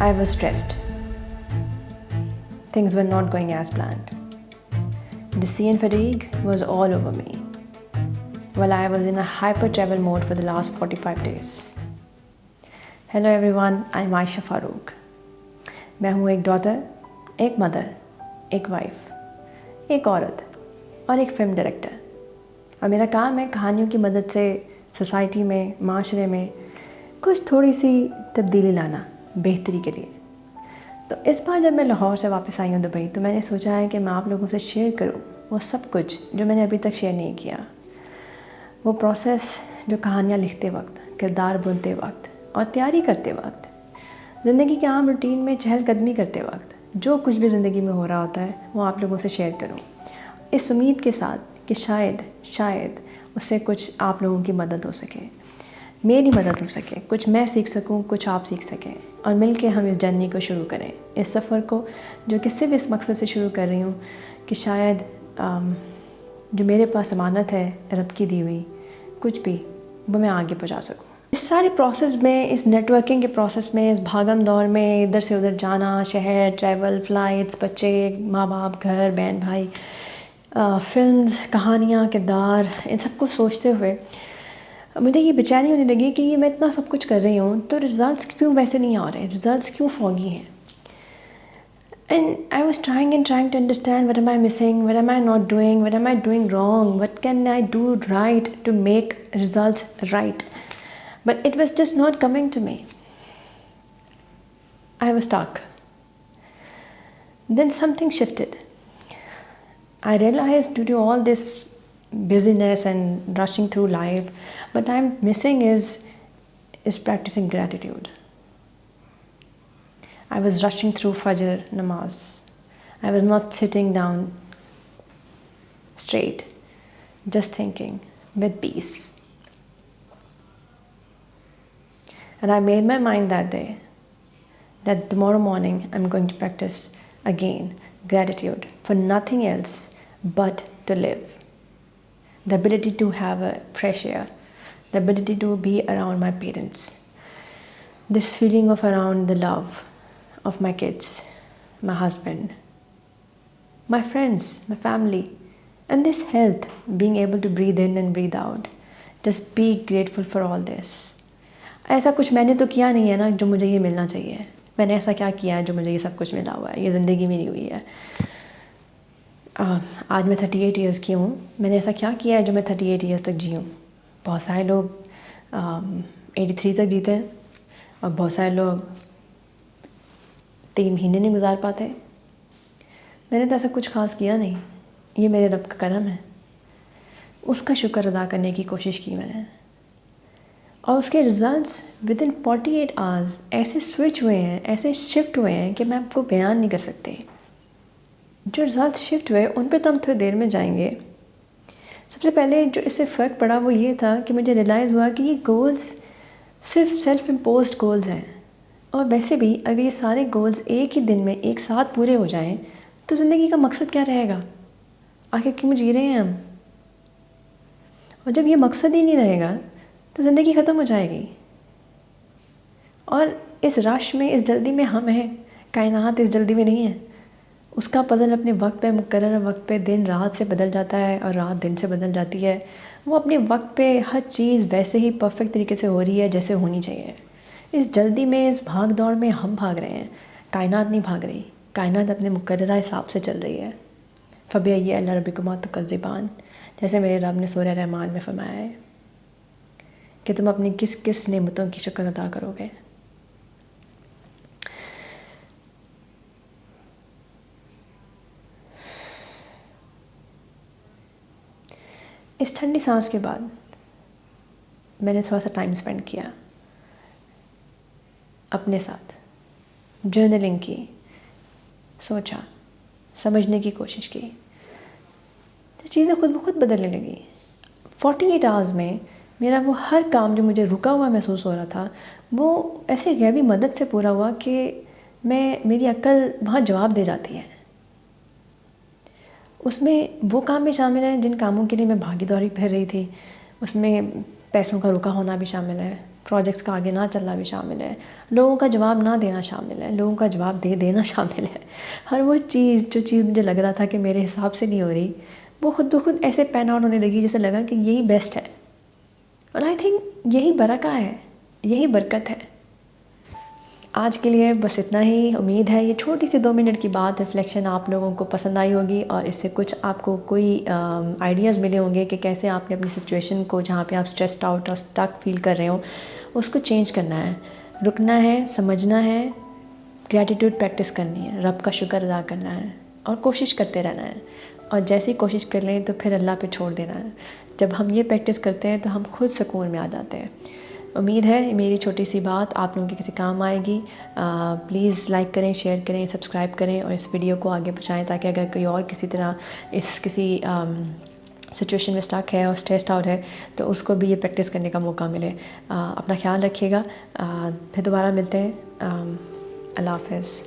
I was stressed. Things were not going as planned. Decision fatigue was all over me while I was in a hyper travel mode for the last 45 days. Hello everyone, I'm Aisha Farooq. मैं हूँ एक daughter, एक mother, एक wife, एक औरत और एक film director, और मेरा काम है कहानियों की मदद से सोसाइटी में, माशरे में कुछ थोड़ी सी तब्दीली लाना बेहतरी के लिए। तो इस बार जब मैं लाहौर से वापस आई हूँ दुबई, तो मैंने सोचा है कि मैं आप लोगों से शेयर करूँ वो सब कुछ जो मैंने अभी तक शेयर नहीं किया। वो प्रोसेस जो कहानियाँ लिखते वक्त, किरदार बुनते वक्त और तैयारी करते वक्त, ज़िंदगी के आम रूटीन में चहलकदमी करते वक्त जो कुछ भी ज़िंदगी में हो रहा होता है वो आप लोगों से शेयर करूँ, इस उम्मीद के साथ कि शायद उससे कुछ आप लोगों की मदद हो सके, मेरी मदद हो सके, कुछ मैं सीख सकूं, कुछ आप सीख सकें, और मिल के हम इस जर्नी को शुरू करें, इस सफ़र को जो कि सिर्फ इस मकसद से शुरू कर रही हूँ कि शायद जो मेरे पास अमानत है रब की दी हुई, कुछ भी वो मैं आगे पहुँचा सकूँ। इस सारे प्रोसेस में, इस नेटवर्किंग के प्रोसेस में, इस भागम दौड़ में, इधर से उधर जाना, शहर, ट्रैवल, फ़्लाइट्स, बच्चे, माँ बाप, घर, बहन भाई, फिल्म्स, कहानियाँ, किरदार, इन सब को सोचते हुए मुझे ये बेचैनी होने लगी कि ये मैं इतना सब कुछ कर रही हूँ तो रिज़ल्ट्स क्यों वैसे नहीं आ रहे, रिज़ल्ट्स क्यों फॉगी हैं। And I was trying to understand what am I missing, what am I not doing, what am I doing wrong, what can I do right to make results right, but it was just not coming to me. I was stuck. Then something shifted. I realized due to all this busyness and rushing through life, what I'm missing is practicing gratitude. I was rushing through Fajr namaz. I was not sitting down straight, just thinking with peace. And I made my mind that day that tomorrow morning I'm going to practice again gratitude for nothing else but to live. The ability to have a fresh air, the ability to be around my parents, this feeling of around the love of my kids, my husband, my friends, my family, and this health, being able to breathe in and breathe out. Just be grateful for all this. ऐसा कुछ मैंने तो किया नहीं है ना जो मुझे ये मिलना चाहिए। मैंने ऐसा क्या किया है जो मुझे ये सब कुछ मिला हुआ है, ये ज़िंदगी मेरी हुई है। आज मैं 38 ईयर्स की हूँ। मैंने ऐसा क्या किया है जो मैं 38 ईयर्स तक जी हूँ। बहुत सारे लोग 83 तक जीते हैं और बहुत सारे लोग 3 महीने नहीं गुजार पाते। मैंने तो ऐसा कुछ ख़ास किया नहीं, ये मेरे रब का करम है। उसका शुक्र अदा करने की कोशिश की मैंने, और उसके रिज़ल्ट्स विद इन 48 आवर्स ऐसे स्विच हुए हैं, ऐसे शिफ्ट हुए हैं कि मैं आपको बयान नहीं कर सकती। जो रिज़ल्ट शिफ्ट हुए उन पे तो हम थोड़ी देर में जाएंगे। सबसे पहले जो इससे फ़र्क पड़ा वो ये था कि मुझे रियलाइज़ हुआ कि ये गोल्स सिर्फ सेल्फ इम्पोज्ड गोल्स हैं, और वैसे भी अगर ये सारे गोल्स एक ही दिन में एक साथ पूरे हो जाएं तो ज़िंदगी का मकसद क्या रहेगा, आखिर क्यों जी रहे हैं हम। और जब ये मकसद ही नहीं रहेगा तो ज़िंदगी ख़त्म हो जाएगी। और इस रश में, इस जल्दी में हम हैं, कायनात इस जल्दी में नहीं है। उसका पज़ल अपने वक्त पे, मुकर्रर वक्त पे दिन रात से बदल जाता है और रात दिन से बदल जाती है। वो अपने वक्त पे हर चीज़ वैसे ही परफेक्ट तरीके से हो रही है जैसे होनी चाहिए। इस जल्दी में, इस भाग दौड़ में हम भाग रहे हैं, कायनात नहीं भाग रही। कायनात अपने मुकर्रर हिसाब से चल रही है। फ़बिअय्यि आला रब्बिकुमा तुकज़्ज़िबान, जैसे मेरे रब ने सूरह रहमान में फरमाया है कि तुम अपनी किस किस नेमतों की शुक्र अदा करोगे। इस ठंडी सांस के बाद मैंने थोड़ा सा टाइम स्पेंड किया अपने साथ, जर्नलिंग की, सोचा, समझने की कोशिश की, तो चीज़ें खुद ब खुद बदलने लगी। 48 आवर्स में मेरा वो हर काम जो मुझे रुका हुआ महसूस हो रहा था वो ऐसे गैबी मदद से पूरा हुआ कि मेरी अक्ल वहाँ जवाब दे जाती है। उसमें वो काम भी शामिल हैं जिन कामों के लिए मैं भागी दौड़ी फिर रही थी, उसमें पैसों का रुका होना भी शामिल है, پروجیکٹس کا آگے نہ چلنا بھی شامل ہے، لوگوں کا جواب نہ دینا شامل ہے، لوگوں کا جواب دے دینا شامل ہے. ہر وہ چیز مجھے لگ رہا تھا کہ میرے حساب سے نہیں ہو رہی، وہ خود بخود ایسے پین آؤٹ ہونے لگی جیسے لگا کہ یہی بیسٹ ہے. اور آئی تھنک یہی برکہ ہے، یہی برکت ہے. آج کے لیے بس اتنا ہی. امید ہے یہ چھوٹی سی 2 منٹ کی بات ریفلیکشن آپ لوگوں کو پسند آئی ہوگی، اور اس سے کچھ آپ کو کوئی آئیڈیاز ملے ہوں گے کہ کیسے آپ نے اپنی سچویشن کو جہاں پہ آپ اسٹریسڈ آؤٹ اور اسٹک فیل کر رہے ہو اس کو چینج کرنا ہے، رکنا ہے، سمجھنا ہے، گریٹیٹیوڈ پریکٹس کرنی ہے، رب کا شکر ادا کرنا ہے اور کوشش کرتے رہنا ہے. اور جیسے ہی کوشش کر لیں تو پھر اللہ پہ چھوڑ دینا ہے. جب ہم یہ پریکٹس کرتے ہیں تو ہم خود سکون میں آ جاتے ہیں. امید ہے میری چھوٹی سی بات آپ لوگوں کے کسی کام آئے گی. پلیز لائک کریں، شیئر کریں، سبسکرائب کریں اور اس ویڈیو کو آگے پہنچائیں تاکہ اگر کوئی اور کسی طرح کسی سچویشن میں اسٹک ہے اور اسٹریسڈ آؤٹ ہے تو اس کو بھی یہ پریکٹس کرنے کا موقع ملے. اپنا خیال رکھیے گا. پھر دوبارہ ملتے ہیں. اللہ حافظ.